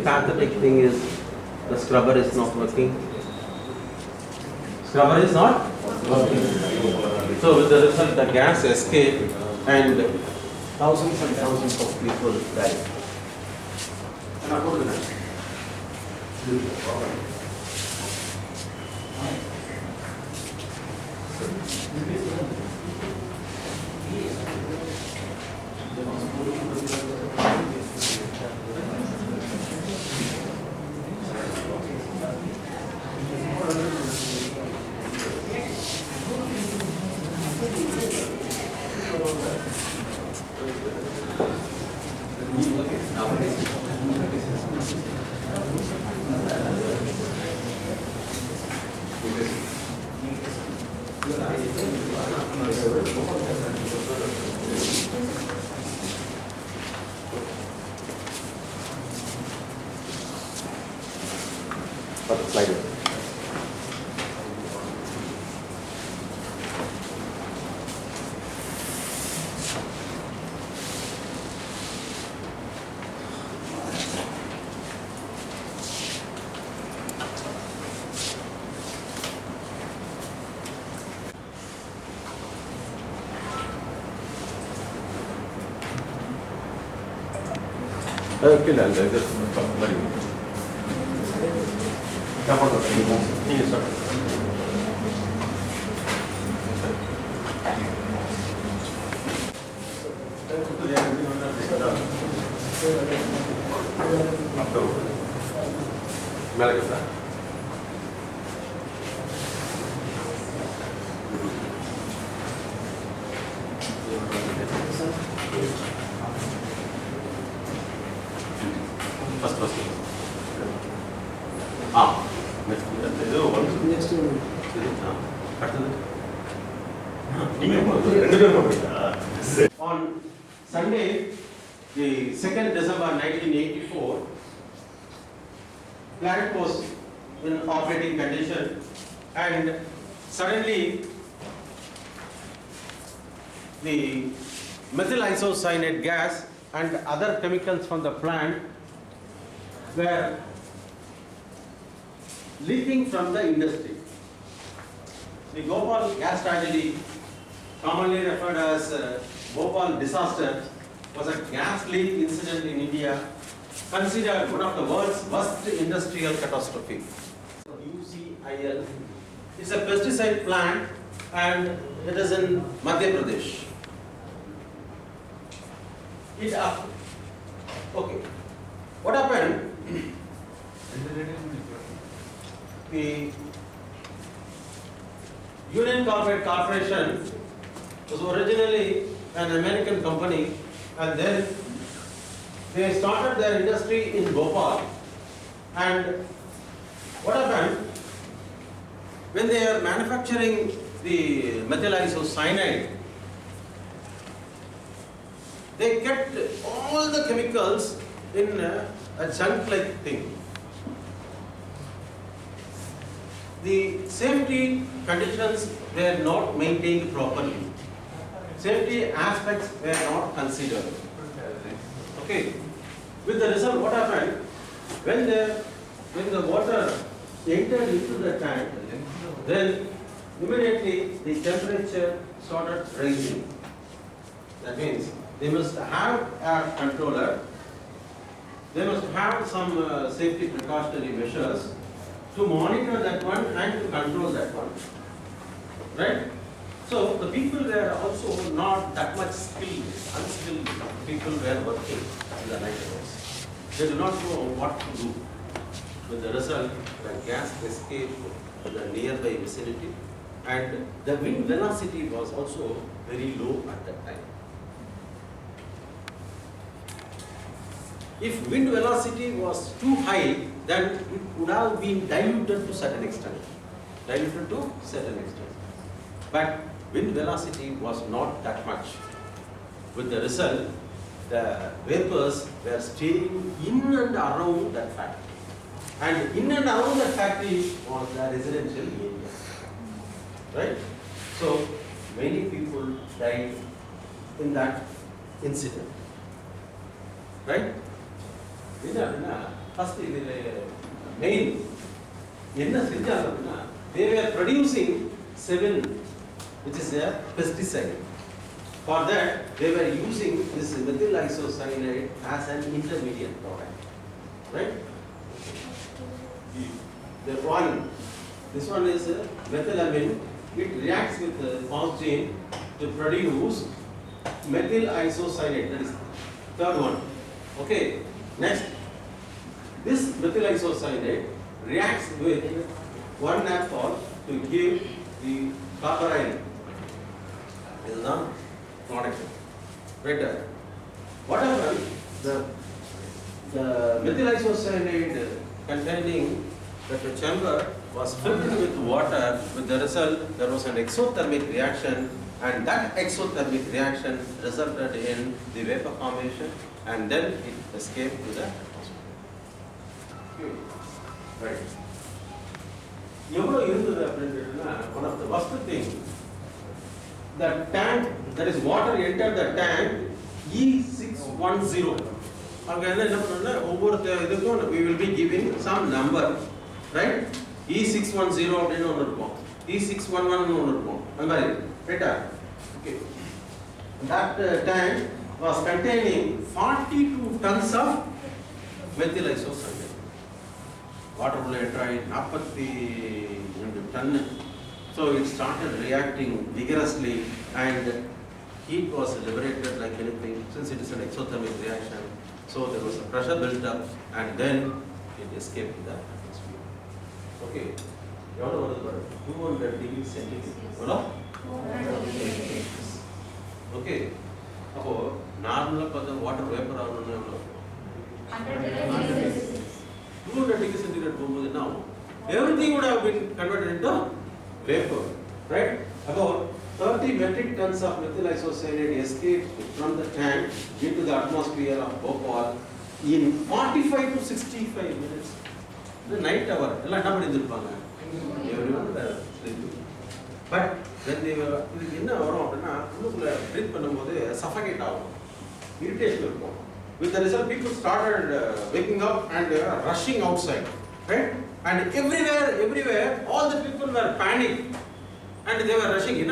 pathetic thing is the scrubber is not working. Scrubber is not working. So with the result, the gas escaped and thousands and thousands of people died. On Sunday, the 2nd December 1984, plant was in operating condition, and suddenly the methyl isocyanate gas and other chemicals from the plant were leaking from the industry. The Bhopal gas tragedy, commonly referred as Bhopal disaster, was a gas leak incident in India, considered one of the world's worst industrial catastrophe. UCIL is a pesticide plant and it is in Madhya Pradesh. Okay. What happened? The Union Carbide Corporation was originally an American company, and then they started their industry in Bhopal. And what happened? When they are manufacturing the methyl isocyanate, they kept all the chemicals in a junk-like thing. The safety conditions were not maintained properly. Safety aspects were not considered. Okay. With the result, what happened? When the water entered into the tank, then immediately the temperature started rising. That means they must have a controller. They must have some safety precautionary measures to monitor that one and to control that one. Right? So the people were also not that much skilled, unskilled people were working in the night hours. They do not know what to do. With the result, the gas escaped to the nearby vicinity, and the wind velocity was also very low at that time. If wind velocity was too high, then it would have been diluted to certain extent. But wind velocity was not that much. With the result, the vapors were staying in and around that factory. And in and around that factory was the residential area. Right? So, many people died in that incident. Right? first main என்ன செஞ்சாங்க அப்படின்னா they were producing 7 which is a pesticide. For that they were using this methyl isocyanate as an intermediate product, right? The one, this one is methylamine. It reacts with phosgene to produce methyl isocyanate. That is third one. Okay. Next, this methyl isocyanate reacts with 1 naphtol to give the carbaryl. This is the product. Right there. What happened? The methyl isocyanate containing that the chamber was filled with water. With the result, there was an exothermic reaction, and that exothermic reaction resulted in the vapor formation, and then it escaped to the atmosphere. Right. One of the worst thing, the tank, that is water entered the tank E610. We will be giving some number, right? E610 E611 right? Okay. That tank was containing 42 tons of methyl isocyanate. Water tried 40 tons. So it started reacting vigorously and heat was liberated like anything, since it is an exothermic reaction. So there was a pressure built up and then it escaped to the atmosphere. Okay. 200 degrees centigrade. Okay. So normal water vapor 200 degrees centigrade now. Everything would have been converted into vapor, right? About 30 metric tons of methyl isocyanate escaped from the tank into the atmosphere of Bhopal in 45 to 65 minutes. The night hour, everyone was sleeping. But when they were breathe suffocate out, irritation. With the result, people started waking up and they were rushing outside, right? And everywhere, all the people were panicked. And they were rushing, they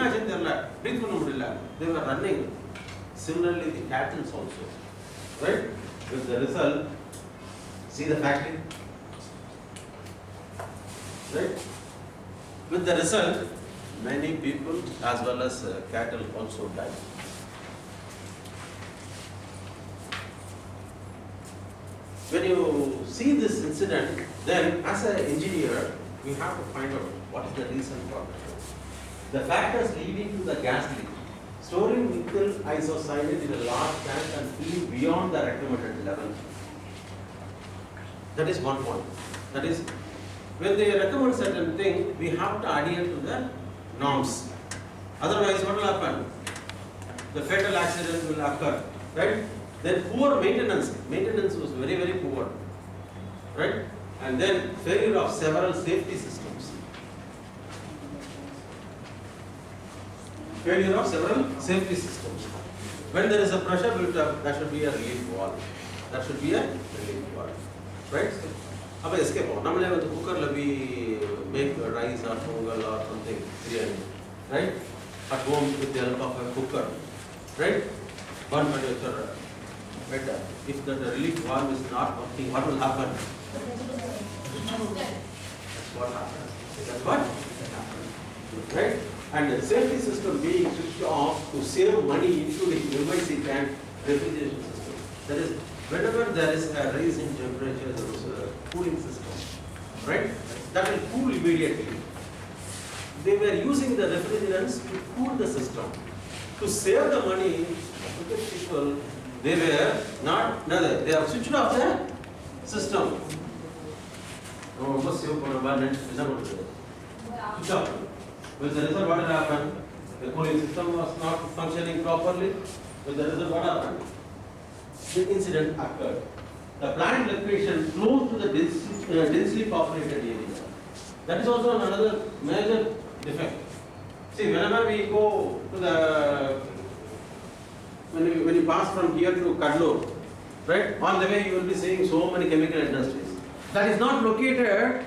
were running. Similarly, the cattle also, right? With the result, see the factory, right? With the result, many people as well as cattle also died. When you see this incident, then as an engineer, we have to find out what is the reason for it. The factors leading to the gas leak. Storing methyl isocyanate in a large tank and filling beyond the recommended level. That is one point. That is, when they recommend certain thing, we have to adhere to the norms. Otherwise, what will happen? The fatal accident will occur, right? Then poor maintenance. Maintenance was very, very poor, right? And then failure of several safety systems. Failure of several safety systems. When there is a pressure built up, there should be a relief valve. That should be a relief valve, right? Now escape. Normally, when the cooker we make rice or pongal or something, biryani, right? At home with the help of a cooker, right? One temperature. Better. If the relief valve is not working, what will happen? That's what happens. That's what happens. Right? And the safety system being switched off to save money, including MIC and refrigeration system. That is, whenever there is a rise in temperature, there is a cooling system. Right? That will cool immediately. They were using the refrigerants to cool the system. To save the money, people, they were not, they have switched off the system. Switch off. With the result, what happened? The cooling system was not functioning properly. With the result, what happened? The incident occurred. The plant location close to the densely populated area. That is also another major defect. See, whenever we go to the when you pass from here to Kadlur, right? On the way you will be seeing so many chemical industries. that is not located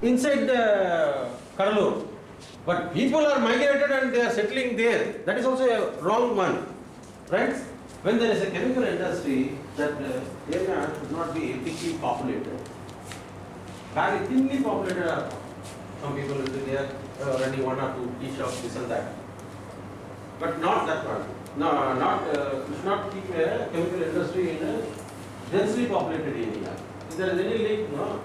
inside the Kadalur. But people are migrated and they are settling there. That is also a wrong one. Right? When there is a chemical industry, that area should not be thickly populated. Very thinly populated are some people will be there running one or two tea shops, this and that. But not that one. No, you should not keep a chemical industry in a densely populated area. If there is any leak, no,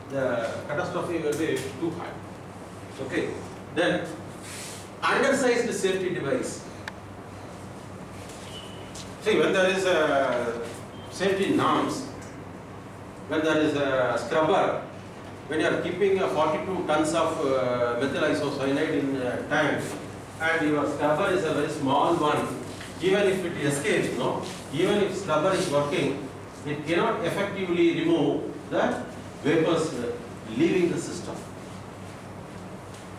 the catastrophe will be too high. Okay. Then, undersized safety device. See, when there is a safety norms, when there is a scrubber, when you are keeping 42 tons of methyl isocyanide in a tank, and your scrubber is a very small one, even if it escapes, no, even if scrubber is working, it cannot effectively remove the vapors leaving the system.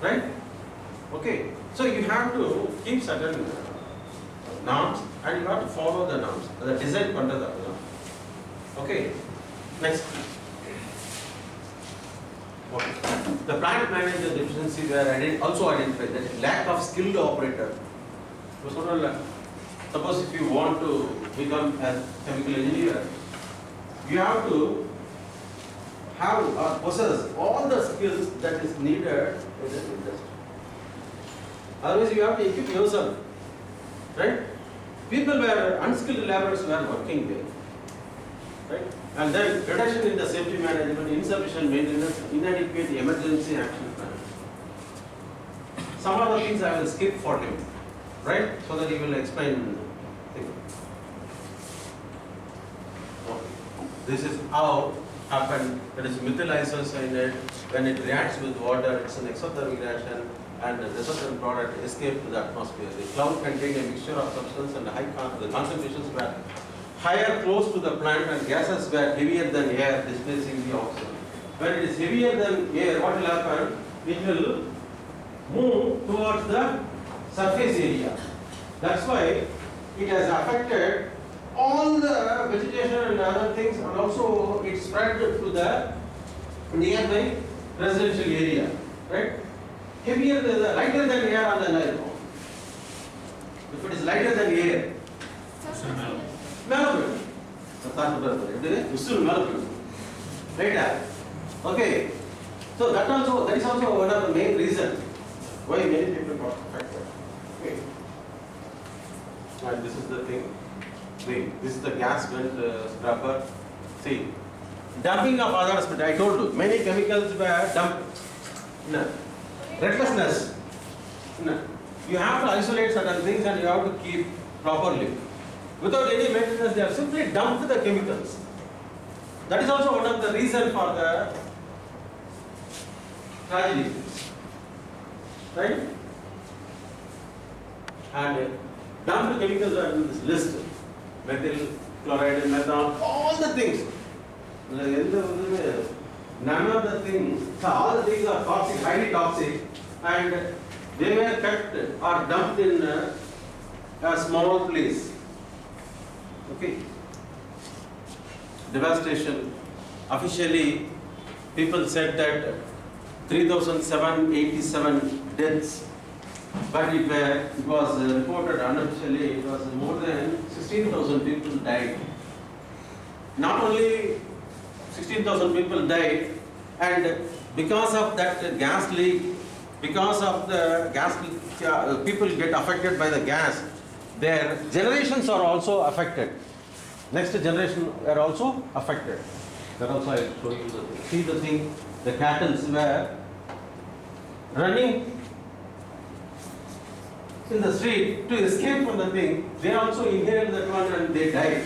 Right? Okay. So you have to keep certain norms and you have to follow the norms. The design under the norm. Okay. Next. Okay. The plant manager deficiency were also identified. That lack of skilled operator. Suppose if you want to become a chemical engineer, you have to have or possess all the skills that is needed in this industry. Otherwise, you have to equip yourself. Right? People were unskilled laborers were working there. Right? And then reduction in the safety management, insufficient maintenance, inadequate emergency action plan. Some of the things I will skip for him. Right? So that he will explain things. Okay. This is how happened. That is methyl isocyanide. When it reacts with water, it's an exothermic reaction, and the resultant product escaped to the atmosphere. The cloud contained a mixture of substance and the concentrations were higher close to the plant and gases were heavier than air, displacing the oxygen. When it is heavier than air, what will happen? It will move towards the surface area. That's why it has affected all the vegetation and other things, and also it spread to the nearby residential area. Right? Heavier, lighter than air on the line. If it is lighter than air, right? Okay. So that is also one of the main reasons why many people got affected. Okay. And this is the thing. See, this is the gas vent scrubber. See, dumping of others, but I told you, many chemicals were dumped. No. Recklessness. No. You have to isolate certain things and you have to keep properly. Without any maintenance, they have simply dumped the chemicals. That is also one of the reasons for the tragedy. Right? And dumped chemicals are in this list. Methyl, chloride, methanol, all the things. None of the things, so all the things are toxic, highly toxic, and they were kept or dumped in a small place. Okay. Devastation. Officially, people said that 3,787 deaths, but it was reported unofficially, it was more than 16,000 people died. Not only 16,000 people died, and because of that gas leak, because of the gas leak, people get affected by the gas, their generations are also affected. Next generation are also affected. That also I will show you the thing. See the thing, the cattle were running in the street to escape from the thing. They also inhaled that one and they died.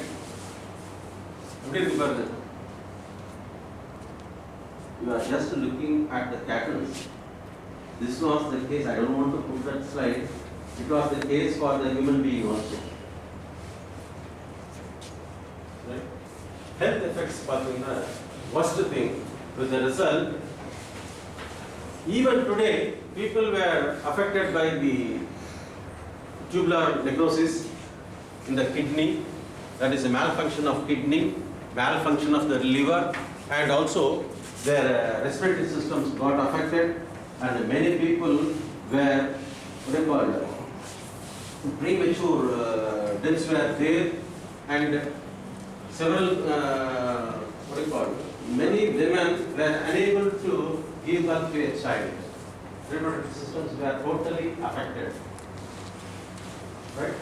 You are just looking at the cattle. This was the case. I don't want to put that slide. It was the case for the human being also. Right? Health effects are the worst thing. With the result, even today, people were affected by the tubular necrosis in the kidney. That is a malfunction of kidney, malfunction of the liver, and also their respiratory systems got affected, and many people were, what do you call it, premature deaths were there, and several, what do you call it, many women were unable to give birth to a child. Reproductive systems were totally affected. Right?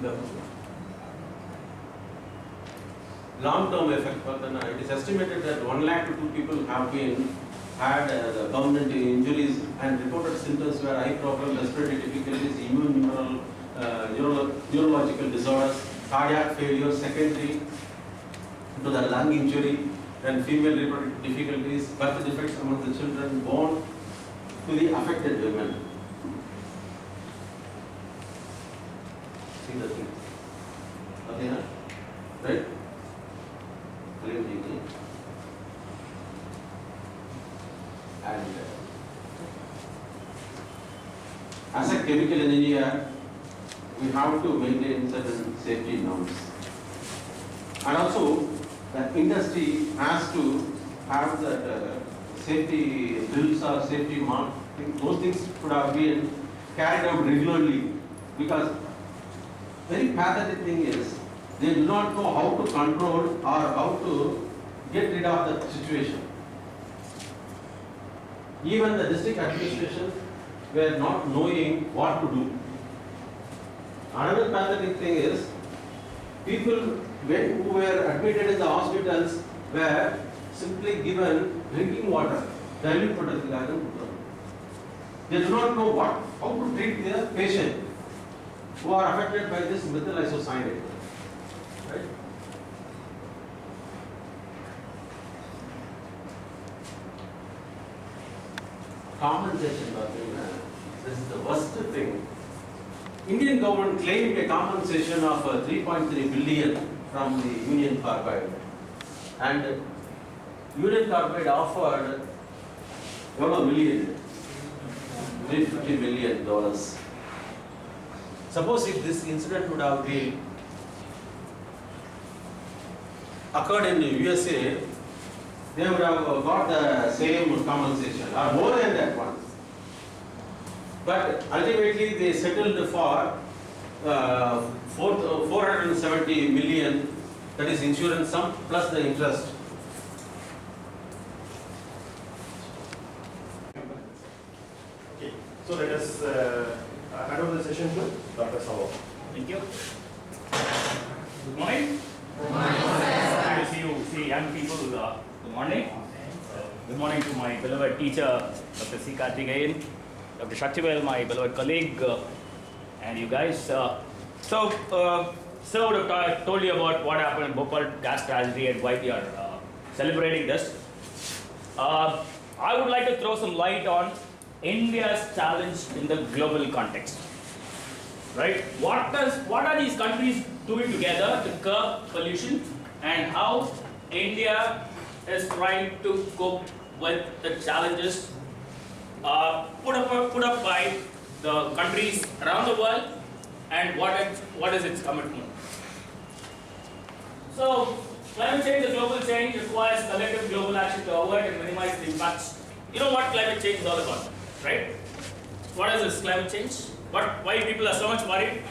The long-term effect for the, it is estimated that 1 lakh to 2 people have been had the permanent injuries, and reported symptoms were eye problem, respiratory difficulties, neurological disorders, cardiac failure, secondary to the lung injury, and female reproductive difficulties, birth defects among the children born to the affected women. See the thing. Okay, huh? Right? And as a chemical engineer, we have to maintain certain safety norms. And also, the industry has to have that safety drills or safety mark. Those things could have been carried out regularly, because very pathetic thing is they do not know how to control or how to get rid of the situation. Even the district administration were not knowing what to do. Another pathetic thing is people who were admitted in the hospitals were simply given drinking water, dilute water. They do not know how to treat their patient who are affected by this methyl isocyanate. Right? Compensation, this is the worst thing. Indian government claimed a compensation of 3.3 billion from the Union Carbide, and Union Carbide offered $1 million, $350 million. Suppose if this incident would have been occurred in the USA, they would have got the same compensation or more than that one. But ultimately they settled for 470 million, that is insurance sum plus the interest. Okay, so let us hand over the session to Dr. Sawa. Thank you. Good morning. Good morning. Happy to see you, young people. Good morning. Good morning to my beloved teacher, Dr. C. Karthikeyan, Dr. Shaktivel, my beloved colleague, and you guys. So would have told you about what happened in Bhopal gas tragedy and why we are celebrating this. I would like to throw some light on India's challenge in the global context. Right? What are these countries doing together to curb pollution, and how India is trying to cope with the challenges put up by the countries around the world, and what is its commitment? So, climate change, the global change requires collective global action to avoid and minimize the impacts. You know what climate change is all about, right? What is this climate change? Why people are so much worried?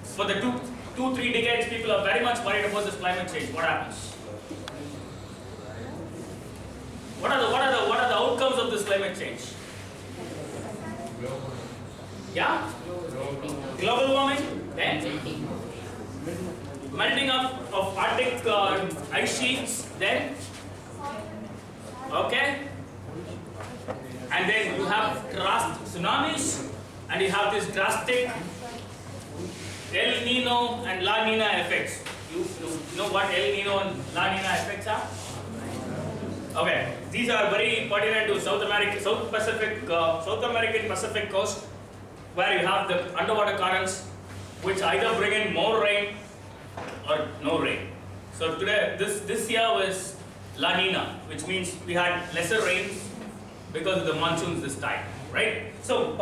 For the 2-3 decades, people are very much worried about this climate change. What happens? What are the outcomes of this climate change? Yeah? Global warming, then melting of Arctic ice sheets, then okay, and then you have drastic tsunamis, and you have this drastic El Nino and La Nina effects. You know what El Nino and La Nina effects are? Okay, these are very pertinent to South American Pacific coast, where you have the underwater currents, which either bring in more rain or no rain. So today, this year was La Nina, which means we had lesser rains because of the monsoons this time, right? So,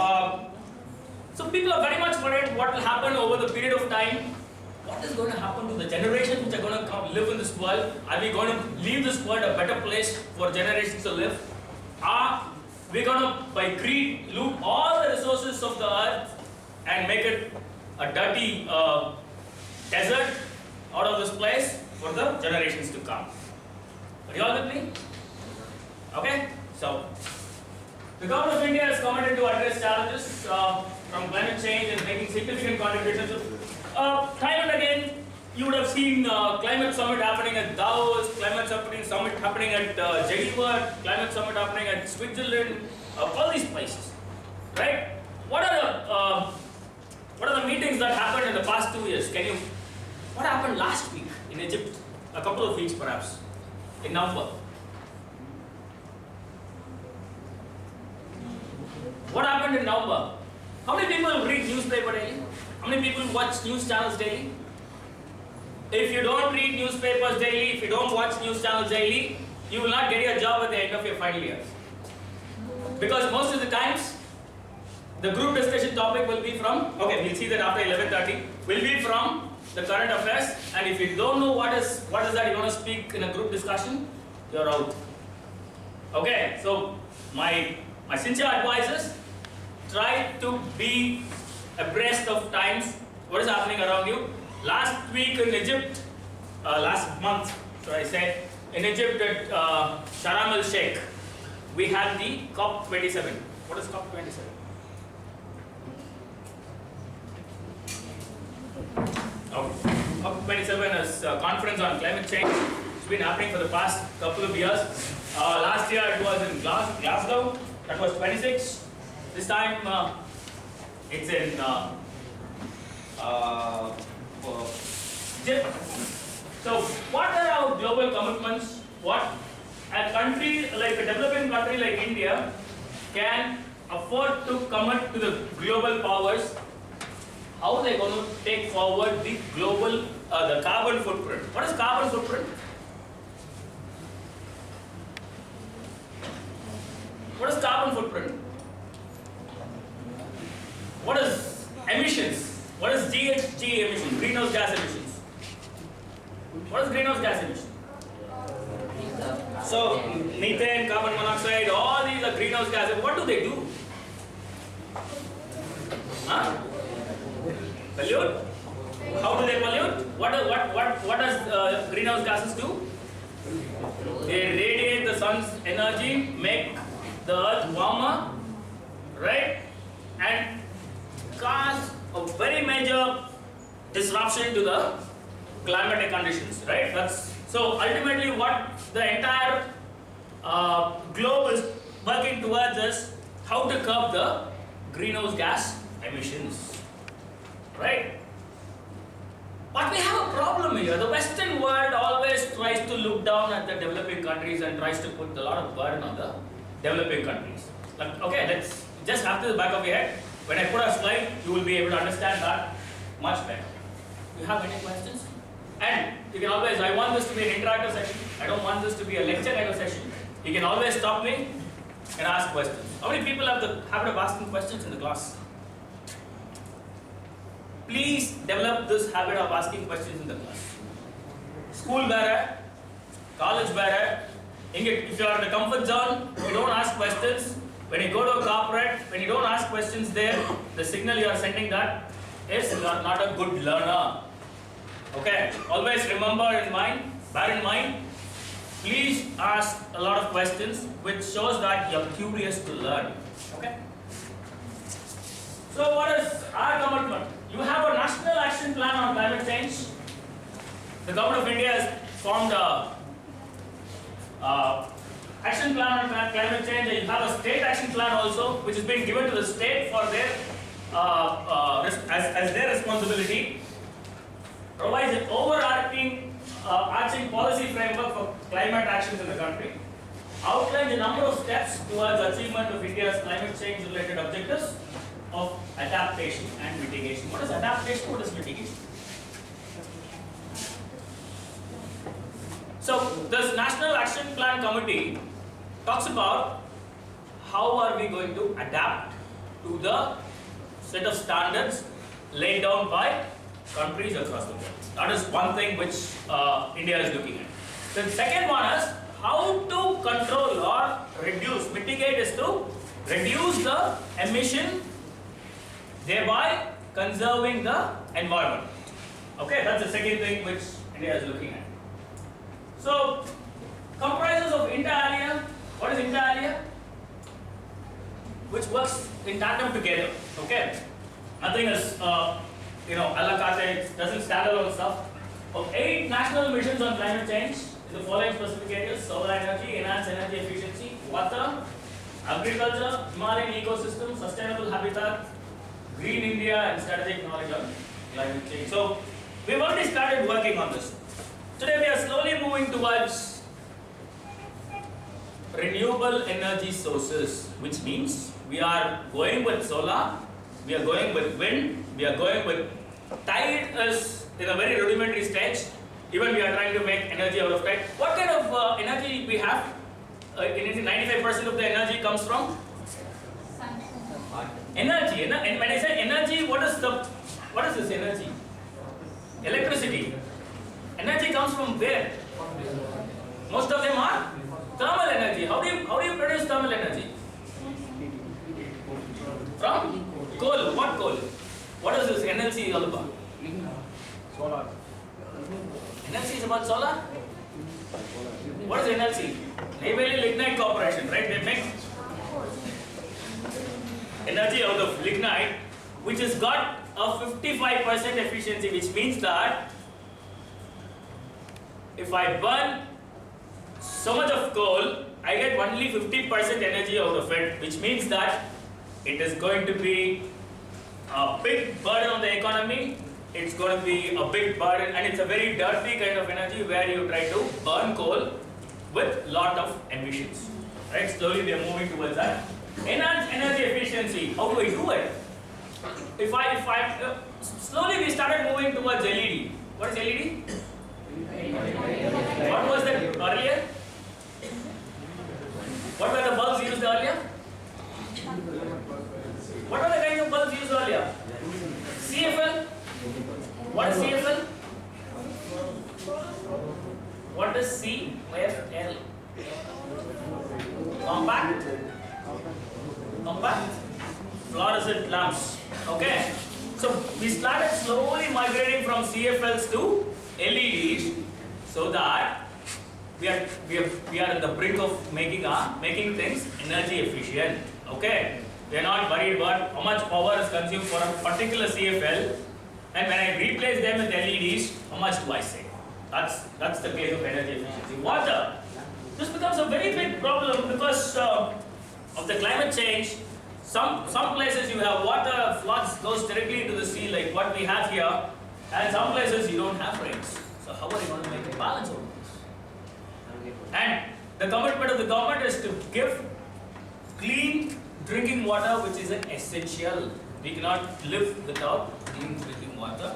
so people are very much worried what will happen over the period of time what is going to happen to the generations which are going to come live in this world? Are we going to leave this world a better place for generations to live? Are we going to, by greed, loot all the resources of the earth and make it a dirty desert out of this place for the generations to come? Are you all with me? Okay? So, the government of India is committed to address challenges from climate change and making significant contributions. Time and again, you would have seen climate summit happening at Davos, climate summit happening at Geneva, climate summit happening at Switzerland, all these places, right? What are the meetings that happened in the past 2 years? What happened last week in Egypt? A couple of weeks perhaps, in November. What happened in November? How many people read newspaper daily? How many people watch news channels daily? If you don't read newspapers daily, if you don't watch news channels daily, you will not get your job at the end of your final year. Because most of the times, the group discussion topic will be from, okay, we'll see that after 11:30, will be from the current affairs, and if you don't know what is that you want to speak in a group discussion, you're out. Okay, so my sincere advice is, try to be abreast of times, what is happening around you. Last week in Egypt, last month, should I say, in Egypt at Sharm el-Sheikh, we had the COP27. What is COP27? COP27 is a conference on climate change. It's been happening for the past couple of years. Last year it was in Glasgow, that was 26. This time it's in Egypt. So what are our global commitments? What a country like a developing country like India can afford to commit to the global powers? How are they going to take forward the global, the carbon footprint? What is carbon footprint? What is carbon footprint? What is emissions? What is GHG emission? Greenhouse gas emissions. What is greenhouse gas emission? So, methane, carbon monoxide, all these are greenhouse gases. What do they do? Huh? Pollute? How do they pollute? What does greenhouse gases do? They radiate the sun's energy, make the earth warmer, right? And cause a very major disruption to the climatic conditions, right? So ultimately what the entire globe is working towards is how to curb the greenhouse gas emissions, right? But we have a problem here. The Western world always tries to look down at the developing countries and tries to put a lot of burden on the developing countries. Like, okay, let's just after the back of your head, when I put a slide, you will be able to understand that much better. Do you have any questions? And you can always, I want this to be an interactive session. I don't want this to be a lecture kind of session. You can always stop me and ask questions. How many people have the habit of asking questions in the class? Please develop this habit of asking questions in the class. School better, college better. If you are in the comfort zone, you don't ask questions. When you go to a corporate, when you don't ask questions there, the signal you are sending that is you are not a good learner. Okay, always bear in mind, please ask a lot of questions which shows that you are curious to learn. Okay? So what is our commitment? You have a national action plan on climate change. The government of India has formed a action plan on climate change. You have a state action plan also, which has been given to the state for their as their responsibility. Provides an overarching policy framework for climate actions in the country. Outlines a number of steps towards achievement of India's climate change related objectives of adaptation and mitigation. What is adaptation? What is mitigation? So this National Action Plan Committee talks about how are we going to adapt to the set of standards laid down by countries across the world. That is one thing which India is looking at. The second one is how to control or reduce, mitigate is to reduce the emission, thereby conserving the environment. Okay, that's the second thing which India is looking at. So, comprises of inter alia. What is inter alia? Which works in tandem together. Okay, nothing is a la carte. It doesn't stand alone stuff. Of 8 national missions on climate change in the following specific areas: solar energy, enhanced energy efficiency, water, agriculture, Himalayan ecosystem, sustainable habitat, green India, and strategic knowledge on climate change. So, we've already started working on this. Today we are slowly moving towards renewable energy sources, which means we are going with solar, we are going with wind, we are going with tide is in a very rudimentary stage. Even we are trying to make energy out of tide. What kind of energy we have? In India, 95% of the energy comes from energy. And when I say energy, what is this energy? Electricity. Energy comes from where? Most of them are thermal energy. How do you produce thermal energy? From coal. What coal? What is this NLC all about? Solar. NLC is about solar? What is NLC? Neyveli Lignite Corporation, right? They make energy out of lignite, which has got a 55% efficiency, which means that if I burn so much of coal, I get only 50% energy out of it, which means that it is going to be a big burden on the economy. It's going to be a big burden, and it's a very dirty kind of energy where you try to burn coal with lot of emissions. Right? Slowly we are moving towards that. Enhanced energy efficiency. How do I do it? If I slowly we started moving towards LED. What is LED? What was that earlier? What were the bulbs used earlier? What were the kinds of bulbs used earlier? CFL? What is CFL? What is CFL? Compact fluorescent lamps. Okay. So we started slowly migrating from CFLs to LEDs, so that we are at the brink of making things energy efficient. Okay. We are not worried about how much power is consumed for a particular CFL, and when I replace them with LEDs, how much do I save? That's the case of energy efficiency. Water. This becomes a very big problem because of the climate change. Some places you have water floods goes directly into the sea, like what we have here, and some places you don't have rains. So how are you going to make a balance of this? And the commitment of the government is to give clean drinking water, which is an essential. We cannot live without clean drinking water.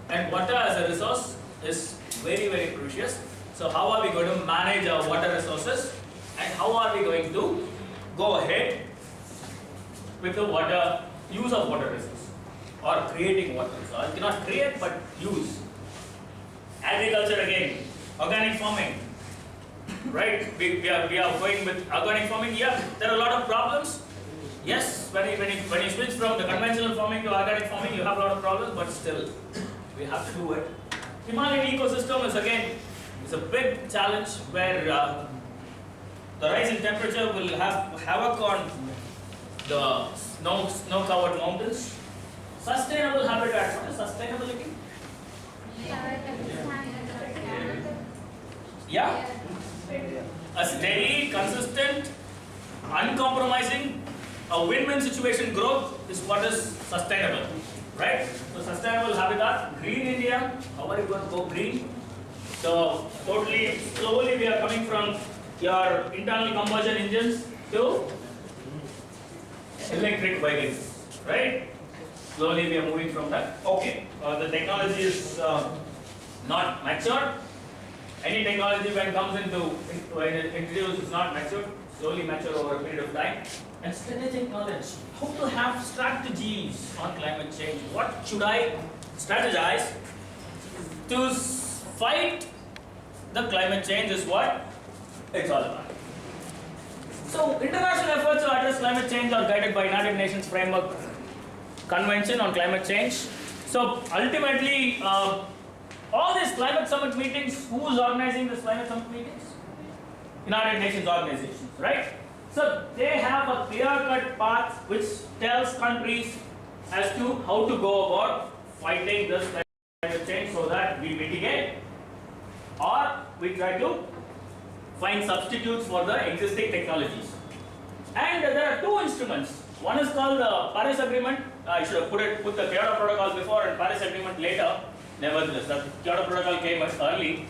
And water as a resource is very, very precious. So how are we going to manage our water resources? And how are we going to go ahead with the water, use of water resources? Or creating water. So I cannot create, but use. Agriculture again. Organic farming. Right? We are going with organic farming. Yeah, there are a lot of problems. Yes, when you switch from the conventional farming to organic farming, you have a lot of problems, but still, we have to do it. Himalayan ecosystem is again a big challenge where the rise in temperature will have havoc on the snow-covered mountains. Sustainable habitat. What is sustainability? Yeah. A steady, consistent, uncompromising, a win-win situation growth is what is sustainable, right? So sustainable habitat, green India, how are you going to go green? So totally, slowly we are coming from your internal combustion engines to electric vehicles, right? Slowly we are moving from that. Okay, the technology is not matured. Any technology when it comes into introduced is not matured, slowly mature over a period of time. and strategic knowledge. How to have strategies on climate change. What should I strategize to fight the climate change is what it's all about. So international efforts to address climate change are guided by United Nations Framework Convention on Climate Change. So ultimately, all these climate summit meetings, who is organizing these climate summit meetings? United Nations organizations, right? So they have a clear-cut path which tells countries as to how to go about fighting this climate change so that we mitigate or we try to find substitutes for the existing technologies. And there are two instruments. One is called the Paris Agreement. I should have put the Kyoto Protocol before and Paris Agreement later. Nevertheless, the Kyoto Protocol came much early.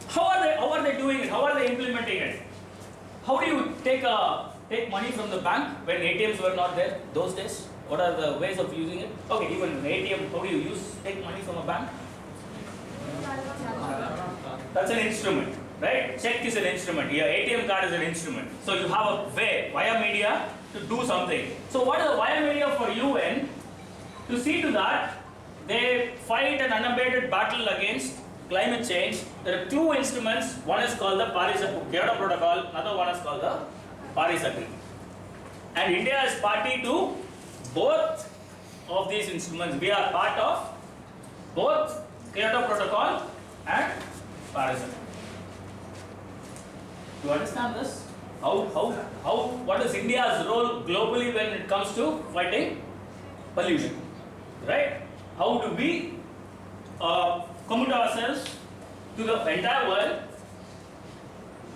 How are they doing it? How are they implementing it? How do you take money from the bank when ATMs were not there those days? What are the ways of using it? Okay, even an ATM, how do you take money from a bank? That's an instrument, right? Check is an instrument. Your ATM card is an instrument. So you have a way via media to do something. So what is the via media for UN? To see to that they fight an unabated battle against climate change. There are two instruments. One is called the Kyoto Protocol. Another one is called the Paris Agreement. And India is party to both of these instruments. We are part of both Kyoto Protocol and Paris Agreement. Do you understand this? What is India's role globally when it comes to fighting pollution? Right? How do we commit ourselves to the entire world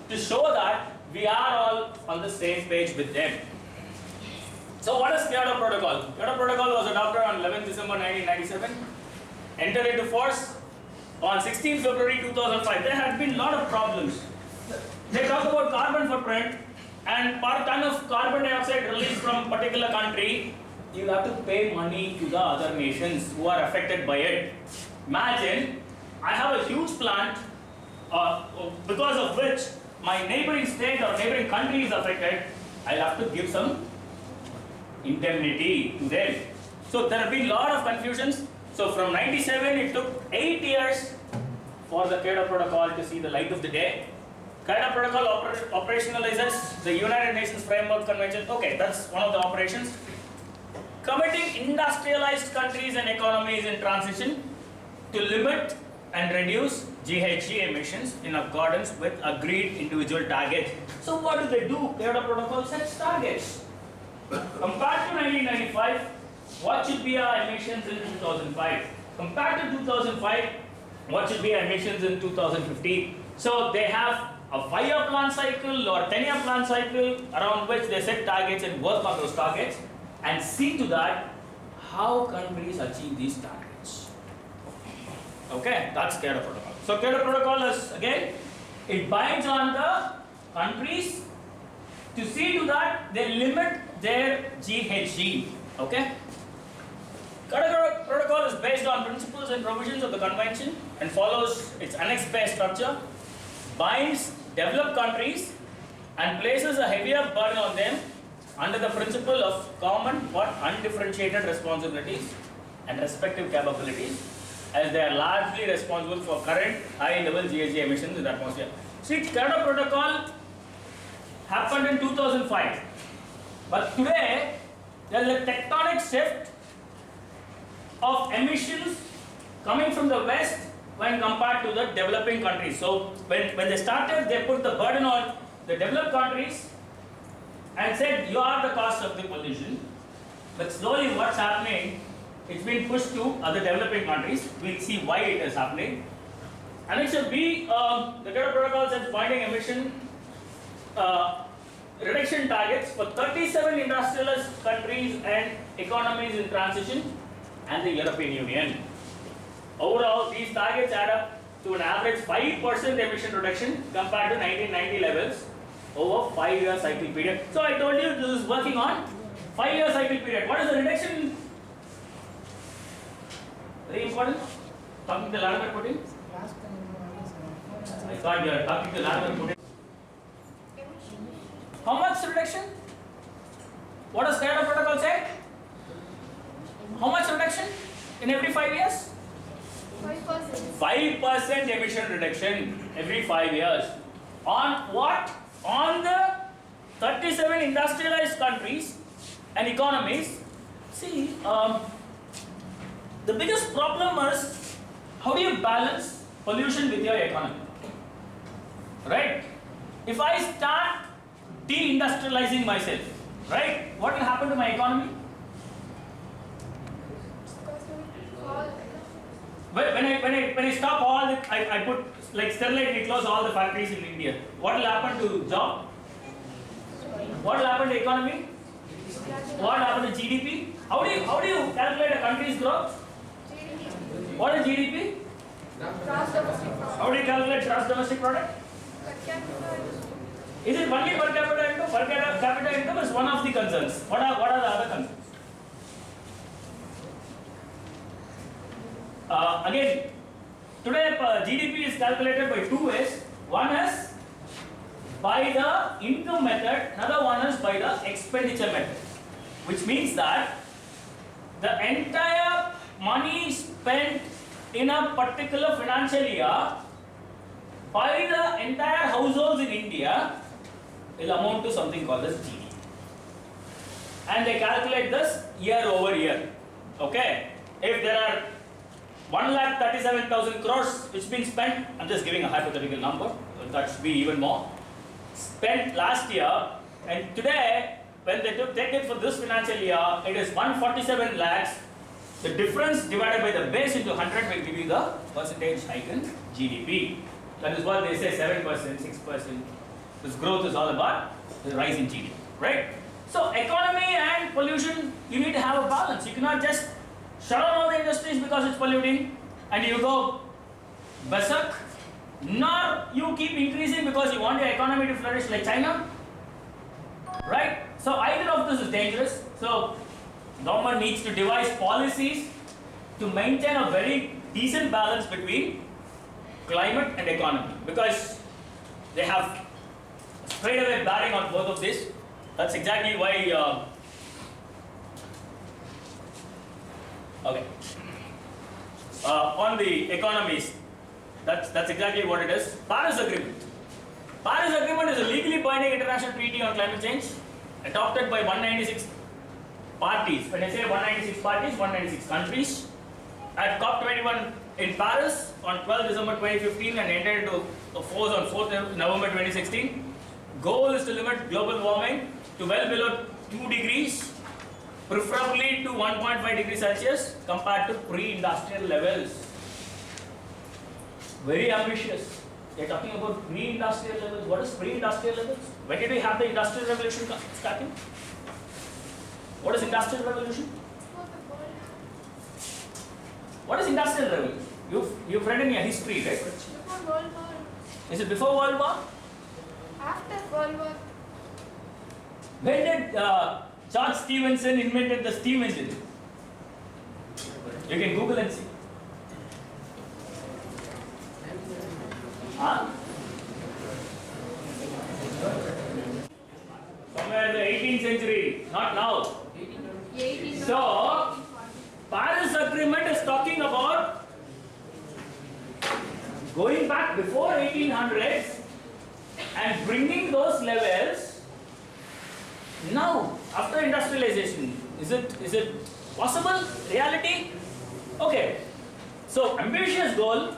to show that we are all on the same page with them? So what is Kyoto Protocol? Kyoto Protocol was adopted on 11 December 1997, entered into force on 16 February 2005. There had been a lot of problems. They talk about carbon footprint, and per ton of carbon dioxide released from a particular country, you have to pay money to the other nations who are affected by it. Imagine, I have a huge plant because of which my neighboring state or neighboring country is affected. I'll have to give some indemnity to them. So there have been a lot of confusions. So from 97, it took 8 years for the Kyoto Protocol to see the light of the day. Kyoto Protocol operationalizes the United Nations Framework Convention. Okay, that's one of the operations. Committing industrialized countries and economies in transition to limit and reduce GHG emissions in accordance with agreed individual targets. So what do they do? Kyoto Protocol sets targets. Compared to 1995, what should be our emissions in 2005? Compared to 2005, what should be our emissions in 2015? So they have a 5-year plan cycle or 10-year plan cycle around which they set targets and work on those targets and see to that how countries achieve these targets. Okay, that's Kyoto Protocol. So Kyoto Protocol is, again, it binds on the countries to see to that they limit their GHG. Okay. Kyoto Protocol is based on principles and provisions of the convention and follows its annex-based structure, binds developed countries and places a heavier burden on them under the principle of common but undifferentiated responsibilities and respective capabilities, as they are largely responsible for current high-level GHG emissions in the atmosphere. See, Kyoto Protocol happened in 2005, but today there is a tectonic shift of emissions coming from the West when compared to the developing countries. So when they started, they put the burden on the developed countries and said, you are the cause of the pollution. But slowly what's happening, it's been pushed to other developing countries. We'll see why it is happening. And it should be, the Kyoto Protocol says binding emission reduction targets for 37 industrialized countries and economies in transition and the European Union. Overall, these targets add up to an average 5% emission reduction compared to 1990 levels over 5-year cycle period. So I told you this is working on 5-year cycle period. What is the reduction? Very important. Talking to Latimer Putin. I thought you are talking to Latimer Putin. How much reduction? What does Kyoto Protocol say? How much reduction in every 5 years? 5%. 5% emission reduction every 5 years. On what? On the 37 industrialized countries and economies. See, the biggest problem is how do you balance pollution with your economy? Right? If I start de-industrializing myself, right, what will happen to my economy? When I stop all the, I put like Sterlite, we close all the factories in India. What will happen to job? What will happen to economy? What will happen to GDP? How do you calculate a country's growth? What is GDP? Gross domestic product. How do you calculate gross domestic product? Per capita. Is it only per capita income? Per capita income is one of the concerns. What are the other concerns? Again, today GDP is calculated by two ways. One is by the income method, another one is by the expenditure method. Which means that the entire money spent in a particular financial year by the entire households in India will amount to something called as GDP. And they calculate this year over year. Okay? If there are 1,37,000 crores which has been spent, I'm just giving a hypothetical number, that should be even more, spent last year, and today when they take it for this financial year, it is 147 lakhs. The difference divided by the base into 100 will give you the percentage hike in GDP. That is what they say, 7%, 6%. This growth is all about the rise in GDP, right? So economy and pollution, you need to have a balance. You cannot just shut down all the industries because it's polluting and you go berserk, nor you keep increasing because you want your economy to flourish like China, right? So either of this is dangerous. So government needs to devise policies to maintain a very decent balance between climate and economy, because they have straight away bearing on both of this. That's exactly why okay. On the economies, that's exactly what it is. Paris Agreement. Paris Agreement is a legally binding international treaty on climate change adopted by 196 parties. When I say 196 parties, 196 countries. At COP21 in Paris on 12 December 2015 and entered into force on 4th November 2016. Goal is to limit global warming to well below 2 degrees, preferably to 1.5 degrees Celsius compared to pre-industrial levels. Very ambitious. They are talking about pre-industrial levels. What is pre-industrial levels? When did we have the industrial revolution starting? What is industrial revolution? What is industrial revolution? You've read in your history, right? Before World War. Is it before World War? After World War. When did George Stephenson invented the steam engine? You can Google and see. Huh? Somewhere in the 18th century, not now. 18. So, Paris Agreement is talking about going back before 1800s and bringing those levels now after industrialization. Is it possible? Reality? Okay. So ambitious goal,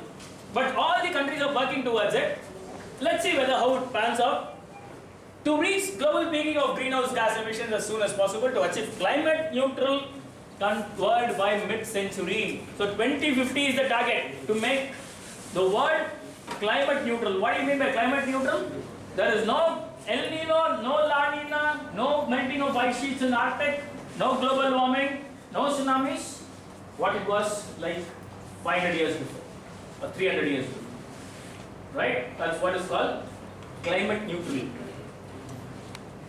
but all the countries are working towards it. Let's see whether how it pans out. To reach global peaking of greenhouse gas emissions as soon as possible to achieve climate neutral world by mid-century. So 2050 is the target to make the world climate neutral. What do you mean by climate neutral? There is no El Nino, no La Nina, no melting of ice sheets in Arctic, no global warming, no tsunamis. What it was like 500 years before or 300 years before. Right? That's what is called climate neutral.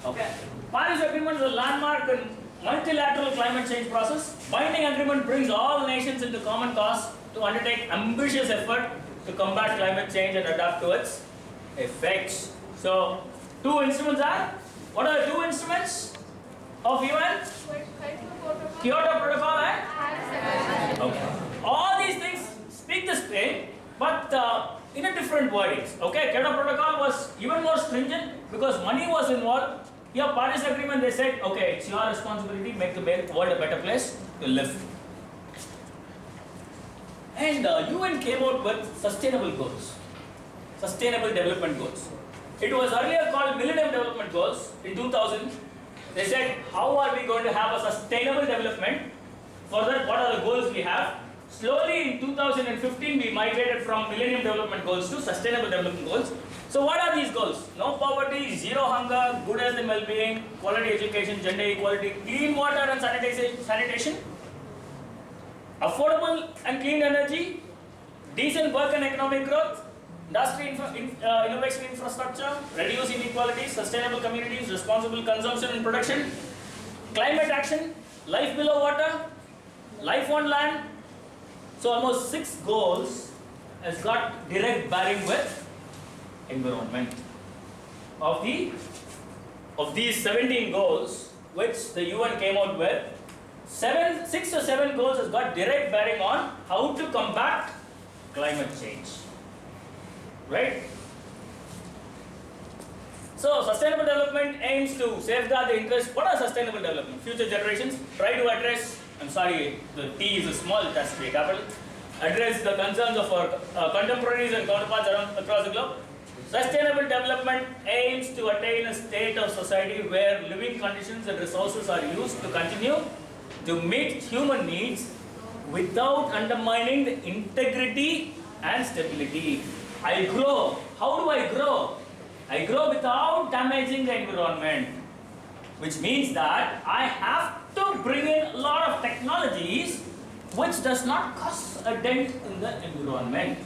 Okay. Paris Agreement is a landmark in multilateral climate change process. Binding agreement brings all nations into common cause to undertake ambitious effort to combat climate change and adapt to its effects. So, two instruments are What are the two instruments of UN? Kyoto Protocol and? Okay. All these things speak the same, but in a different wordings. Okay, Kyoto Protocol was even more stringent because money was involved. Here, Paris Agreement, they said, okay, it's your responsibility, make the world a better place to live. And UN came out with sustainable goals, sustainable development goals. It was earlier called Millennium Development Goals. In 2000, they said, how are we going to have a sustainable development? For that, what are the goals we have? Slowly in 2015, we migrated from Millennium Development Goals to Sustainable Development Goals. So what are these goals? No poverty, zero hunger, good health and well-being, quality education, gender equality, clean water and sanitation, affordable and clean energy, decent work and economic growth, industry innovation infrastructure, reduce inequalities, sustainable communities, responsible consumption and production, climate action, life below water, life on land. So almost 6 goals has got direct bearing with environment. Of these 17 goals which the UN came out with, 6 or 7 goals has got direct bearing on how to combat climate change. Right? So sustainable development aims to safeguard the interests. What are sustainable development? Future generations try to address, I'm sorry, the T is a small, it has to be a capital, address the concerns of our contemporaries and counterparts across the globe. Sustainable development aims to attain a state of society where living conditions and resources are used to continue to meet human needs without undermining the integrity and stability. I grow. How do I grow? I grow without damaging the environment, which means that I have to bring in a lot of technologies which does not cause a dent in the environment.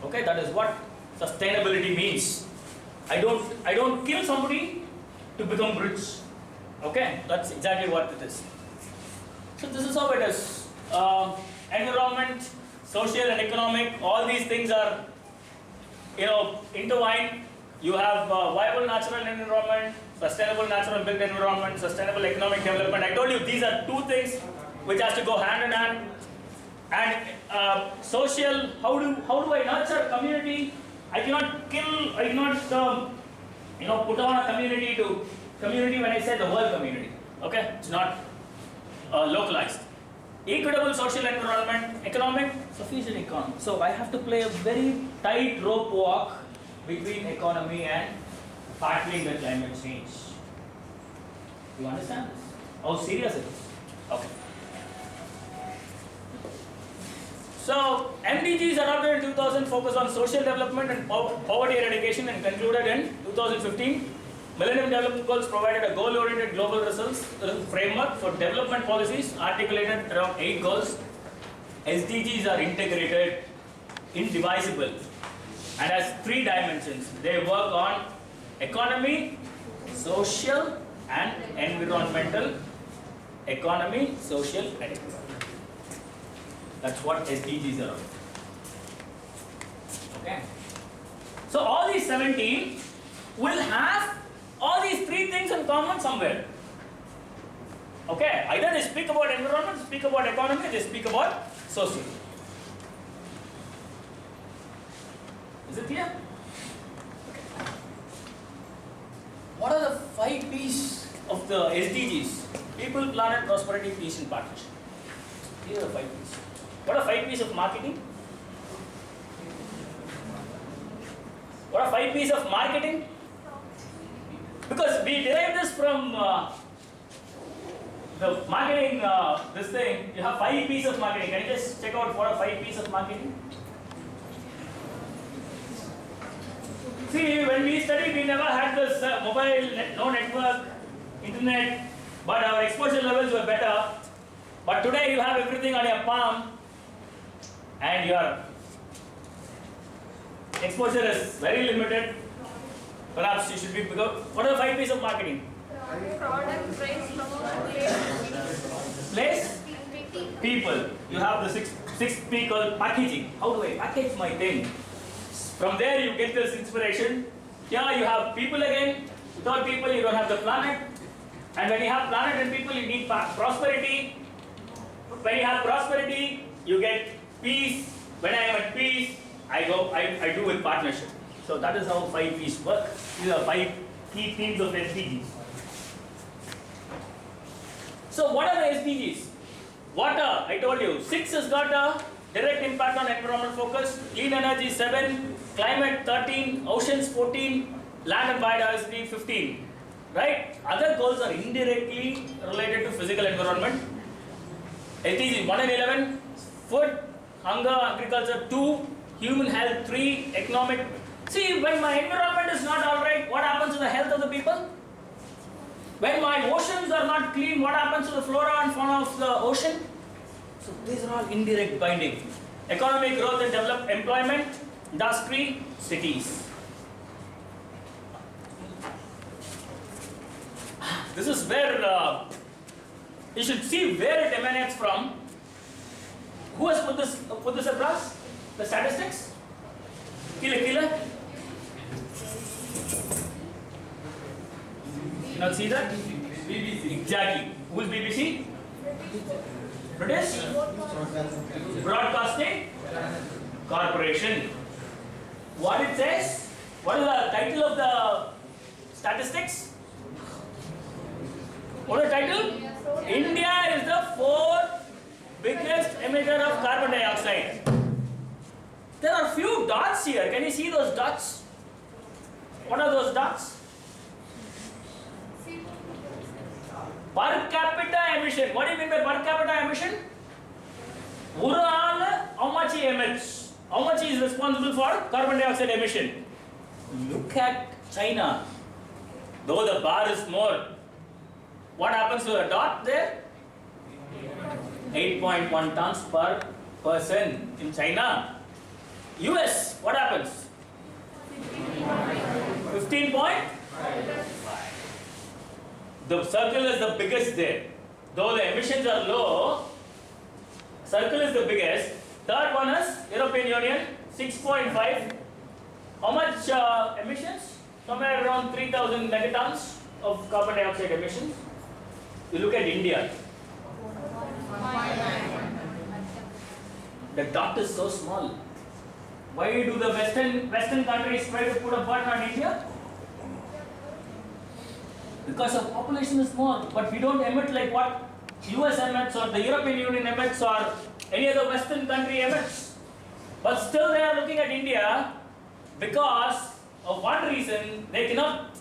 Okay, that is what sustainability means. I don't kill somebody to become rich. Okay, that's exactly what it is. So this is how it is. Environment, social and economic, all these things are, intertwined. You have viable natural environment, sustainable natural built environment, sustainable economic development. I told you these are 2 things which has to go hand in hand. And social, how do I nurture community? I cannot kill, I cannot put on a community when I say the whole community. Okay, it's not localized. Equitable social environment, economic, sufficient economy. So I have to play a very tight rope walk between economy and battling the climate change. You understand this? How serious it is? Okay. So MDGs adopted in 2000 focus on social development and poverty eradication and concluded in 2015. Millennium Development Goals provided a goal-oriented global results framework for development policies articulated around 8 goals. SDGs are integrated, indivisible, and has 3 dimensions. They work on economy, social, and environmental. Economy, social, and environmental. That's what SDGs are. Okay. So all these 17 will have all these 3 things in common somewhere. Okay. Either they speak about environment, speak about economy, they speak about social. Is it clear? Okay. What are the 5 P's of the SDGs? People, planet, prosperity, peace, and partnership. These are the 5 P's. What are 5 P's of marketing? What are 5 P's of marketing? Because we derive this from the marketing, this thing. You have 5 P's of marketing. Can you just check out what are 5 P's of marketing? See, when we studied, we never had this mobile, no network, internet, but our exposure levels were better. But today you have everything on your palm, and your exposure is very limited. Perhaps you should be bigger. What are the 5 P's of marketing? Product, price, promotion, Place? People. You have the 6 P called packaging. How do I package my thing? From there you get this inspiration. Here you have people again. Without people, you don't have the planet. And when you have planet and people, you need prosperity. When you have prosperity, you get peace. When I am at peace, I do with partnership. So that is how 5 P's work. These are 5 key themes of SDGs. So what are the SDGs? Water, I told you, 6 has got a direct impact on environment focus, clean energy 7, climate 13, oceans 14, land and biodiversity 15. Right? Other goals are indirectly related to physical environment. SDGs 1 and 11, food, hunger, agriculture 2, human health 3, economic. See, when my environment is not alright, what happens to the health of the people? When my oceans are not clean, what happens to the flora and fauna of the ocean? So these are all indirect binding. Economic growth and develop employment, industry, cities. This is where you should see where it emanates from. Who has put this across? The statistics? Kila. You not see that? BBC. Exactly. Who is BBC? British Broadcasting Corporation. What it says? What is the title of the statistics? What is the title? India is the 4th biggest emitter of carbon dioxide. There are few dots here. Can you see those dots? What are those dots? Per capita emission. What do you mean by per capita emission? Overall, how much he emits? How much he is responsible for carbon dioxide emission? Look at China. Though the bar is more, what happens to the dot there? 8.1 tons per person in China. US, what happens? 15. The circle is the biggest there. Though the emissions are low, circle is the biggest. Third one is European Union, 6.5. How much emissions? Somewhere around 3,000 megatons of carbon dioxide emissions. You look at India. The dot is so small. Why do the Western countries try to put a burden on India? Because our population is small, but we don't emit like what US emits or the European Union emits or any other Western country emits. But still they are looking at India because of one reason: they cannot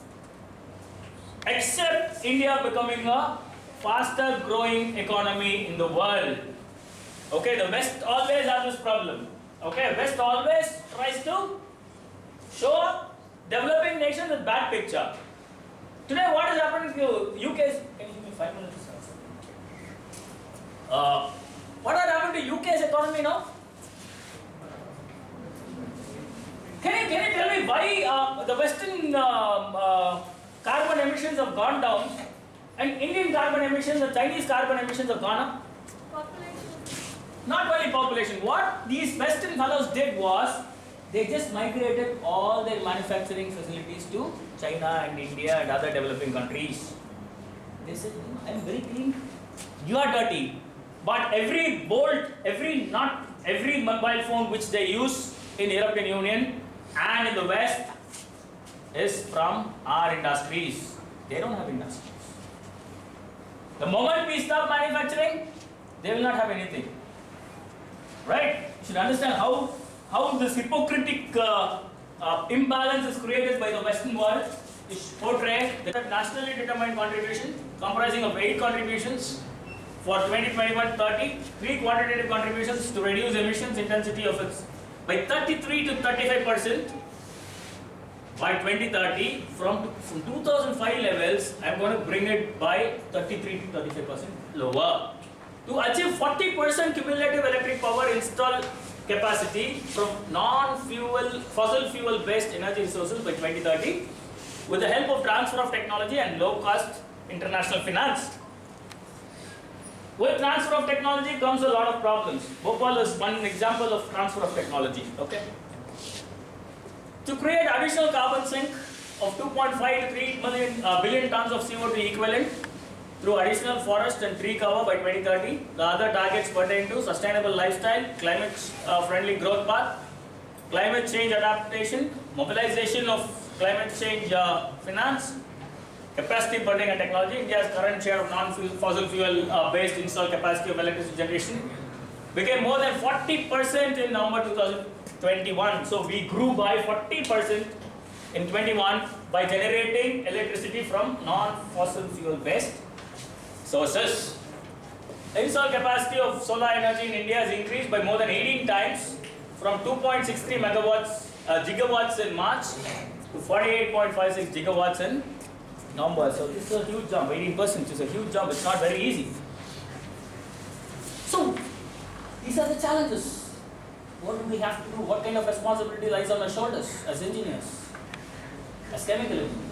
accept India becoming a faster growing economy in the world. Okay, the West always has this problem. Okay, West always tries to show developing nations with bad picture. Today, what is happening to UK's? Can you give me 5 minutes? What has happened to UK's economy now? Can you tell me why the Western carbon emissions have gone down and Indian carbon emissions, the Chinese carbon emissions have gone up? Population. Not only population. What these Western fellows did was they just migrated all their manufacturing facilities to China and India and other developing countries. They said, I'm very clean. You are dirty. But every bolt, every nut, every mobile phone which they use in European Union and in the West is from our industries. They don't have industries. The moment we stop manufacturing, they will not have anything. Right? You should understand how this hypocritic imbalance is created by the Western world is portrayed. The nationally determined contribution comprising of 8 contributions for 2021-30, 3 quantitative contributions to reduce emissions intensity of its by 33 to 35% by 2030. From 2005 levels, I am going to bring it by 33 to 35% lower. To achieve 40% cumulative electric power installed capacity from non-fuel, fossil fuel based energy resources by 2030 with the help of transfer of technology and low cost international finance. With transfer of technology comes a lot of problems. Bhopal is one example of transfer of technology. Okay. To create additional carbon sink of 2.5 to 3 billion tons of CO2 equivalent through additional forest and tree cover by 2030. The other targets pertain to sustainable lifestyle, climate friendly growth path, climate change adaptation, mobilization of climate change finance, capacity building and technology. India's current share of non-fossil fuel based installed capacity of electricity generation became more than 40% in November 2021. So we grew by 40% in 21 by generating electricity from non-fossil fuel based sources. Installed capacity of solar energy in India has increased by more than 18 times from 2.63 gigawatts in March to 48.56 gigawatts in November. So this is a huge jump, 18% is a huge jump. It's not very easy. So these are the challenges. What do we have to do? What kind of responsibility lies on our shoulders as engineers, as chemical engineers?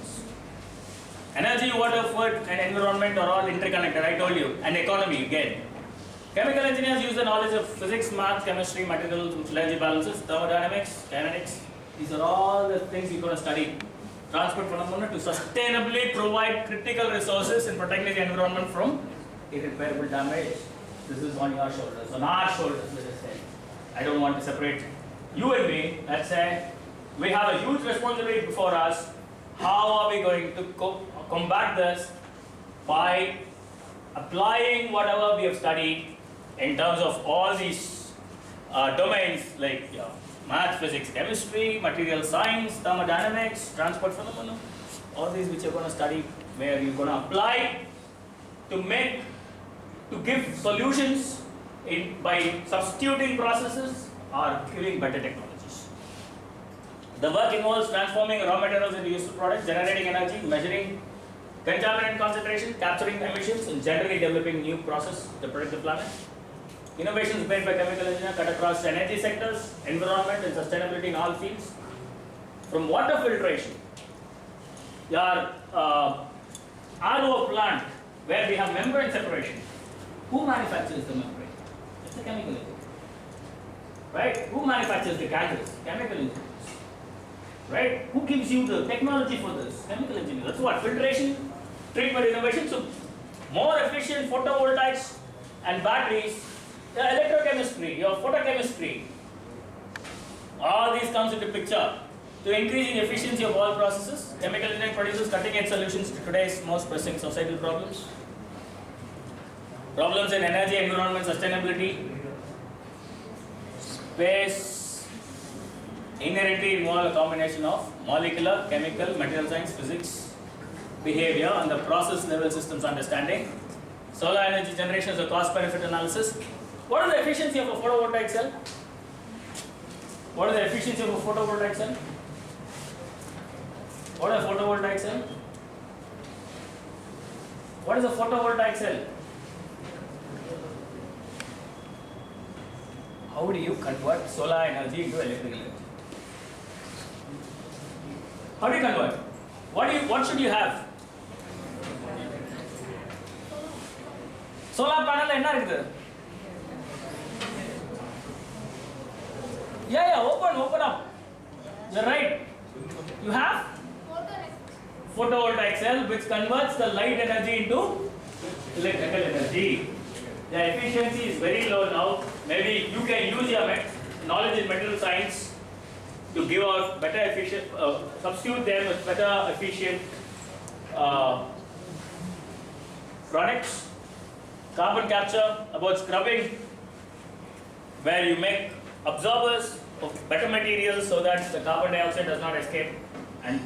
Energy, water, food and environment are all interconnected, I told you, and economy again. Chemical engineers use the knowledge of physics, math, chemistry, materials, energy balances, thermodynamics, kinetics. These are all the things you're going to study. Transport phenomena to sustainably provide critical resources and protecting the environment from irreparable damage. This is on your shoulders, on our shoulders, let us say. I don't want to separate you and me. Let's say we have a huge responsibility before us. How are we going to combat this? By applying whatever we have studied in terms of all these domains like math, physics, chemistry, material science, thermodynamics, transport phenomena, all these which you're going to study, where you're going to apply to give solutions by substituting processes or giving better technologies. The work involves transforming raw materials into useful products, generating energy, measuring contaminant concentration, capturing emissions, and generally developing new processes to protect the planet. Innovations made by chemical engineers cut across energy sectors, environment, and sustainability in all fields. From water filtration, your RO plant, where we have membrane separation. Who manufactures the membrane? It's a chemical engineer. Right? Who manufactures the candles? Chemical engineers. Right? Who gives you the technology for this? Chemical engineers. That's what? Filtration, treatment, innovation. So, more efficient photovoltaics and batteries, the electrochemistry, your photochemistry, all these comes into picture. To increasing efficiency of all processes, chemical engineering produces cutting-edge solutions to today's most pressing societal problems. Problems in energy, environment, sustainability, space, inherently involve a combination of molecular, chemical, material science, physics, behavior, and the process level systems understanding. Solar energy generation is a cost-benefit analysis. What is the efficiency of a photovoltaic cell? What is the efficiency of a photovoltaic cell? What is a photovoltaic cell? What is a photovoltaic cell? How do you convert solar energy into electrical energy? How do you convert? What should you have? Solar panel enna irukku? Yeah, open up. You're right. You have photovoltaic cell which converts the light energy into electrical energy. The efficiency is very low now. Maybe you can use your knowledge in material science to give out better efficient, substitute them with better efficient products. Carbon capture, about scrubbing, where you make absorbers of better materials so that the carbon dioxide does not escape and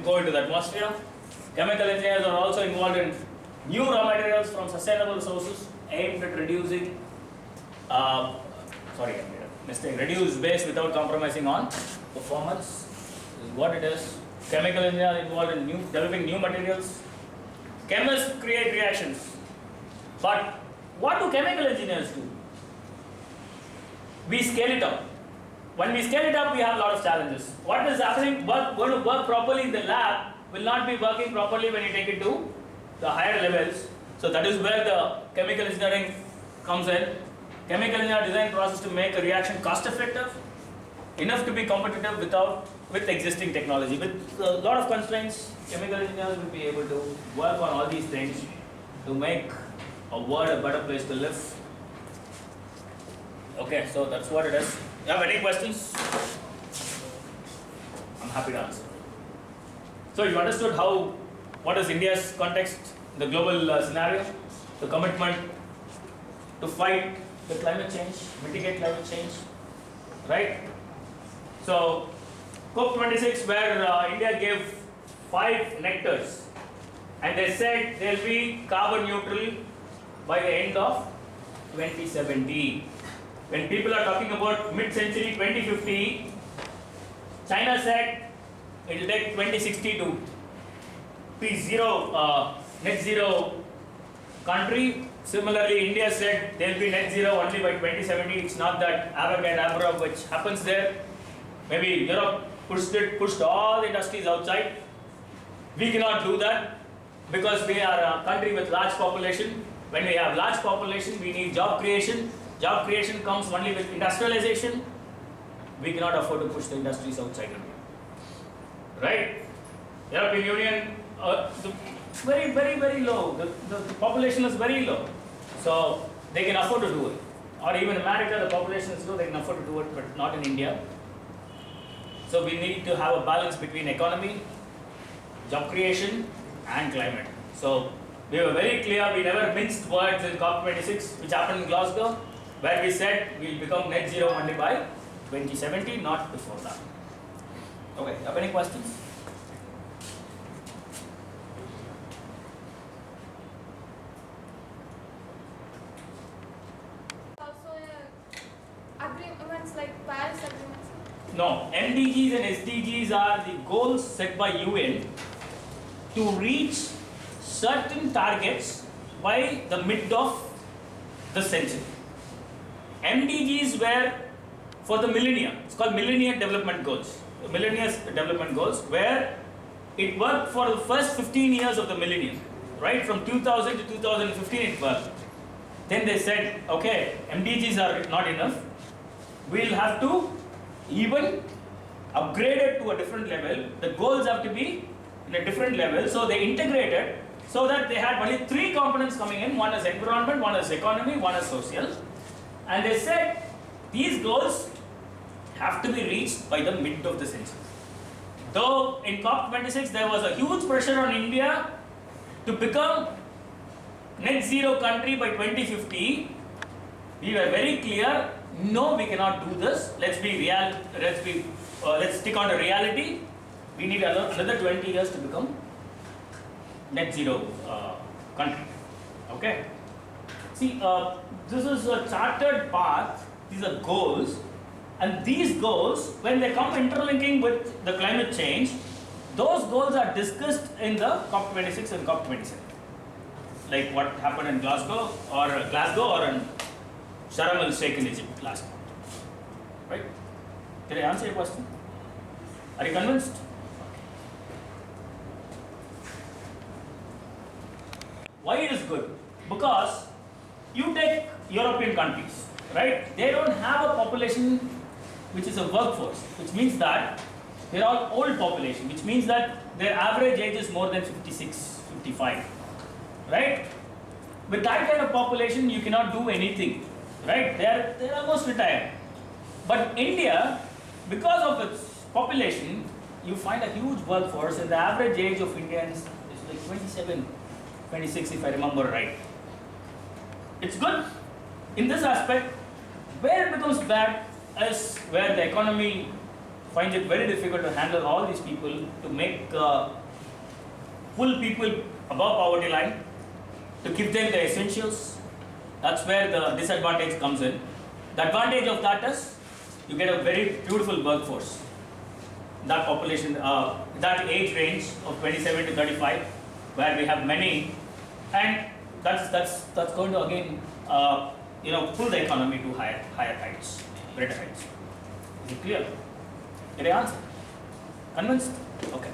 go into the atmosphere. Chemical engineers are also involved in new raw materials from sustainable sources aimed at reducing, reduce waste without compromising on performance. This is what it is. Chemical engineers involved in developing new materials. Chemists create reactions. But what do chemical engineers do? We scale it up. When we scale it up, we have a lot of challenges. What is happening? Going to work properly in the lab will not be working properly when you take it to the higher levels. So that is where the chemical engineering comes in. Chemical engineer design process to make a reaction cost effective, enough to be competitive without with existing technology. With a lot of constraints, chemical engineers will be able to work on all these things to make a world a better place to live. Okay, so that's what it is. You have any questions? I'm happy to answer. So you understood what is India's context, the global scenario, the commitment to fight the climate change, mitigate climate change, right? So COP26, where India gave 5 nectars, and they said they'll be carbon neutral by the end of 2070. When people are talking about mid-century 2050, China said it will take 2060 to be net zero country. Similarly, India said they will be net zero only by 2070. It's not that abracadabra which happens there. Maybe Europe pushed all the industries outside. We cannot do that because we are a country with large population. When we have large population, we need job creation. Job creation comes only with industrialization. We cannot afford to push the industries outside India. Right? European Union, very, very, very low. The population is very low. So they can afford to do it. Or even America, the population is low, they can afford to do it, but not in India. So we need to have a balance between economy, job creation, and climate. So we were very clear, we never minced words in COP26, which happened in Glasgow, where we said we'll become net zero only by 2070, not before that. Okay, have any questions? Also, agreements like Paris agreements. No, MDGs and SDGs are the goals set by UN to reach certain targets by the mid of the century. MDGs were for the millennia. It's called Millennium Development Goals. Millennium Development Goals, where it worked for the first 15 years of the millennium, right? From 2000 to 2015 it worked. Then they said, okay, MDGs are not enough. We'll have to even upgrade it to a different level. The goals have to be in a different level. So they integrated so that they had only 3 components coming in. One is environment, one is economy, one is social. And they said these goals have to be reached by the mid of the century. Though in COP26 there was a huge pressure on India to become net zero country by 2050, we were very clear, no, we cannot do this. Let's stick on to reality. We need another 20 years to become net zero country. Okay. See, this is a charted path. These are goals, and these goals, when they come interlinking with the climate change, those goals are discussed in the COP26 and COP27. Like what happened in Glasgow or in Sharm el-Sheikh in Egypt last month. Right? Did I answer your question? Are you convinced? Why it is good? Because you take European countries, right? They don't have a population which is a workforce, which means that they're all old population, which means that their average age is more than 56, 55, right? With that kind of population, you cannot do anything, right? They're almost retired. But India, because of its population, you find a huge workforce, and the average age of Indians is like 27, 26, if I remember right. It's good in this aspect. Where it becomes bad is where the economy finds it very difficult to handle all these people, to make pull people above poverty line, to give them the essentials. That's where the disadvantage comes in. The advantage of that is you get a very beautiful workforce. That population, that age range of 27 to 35, where we have many, and that's going to again pull the economy to higher heights, greater heights. Is it clear? Did I answer? Convinced? Okay.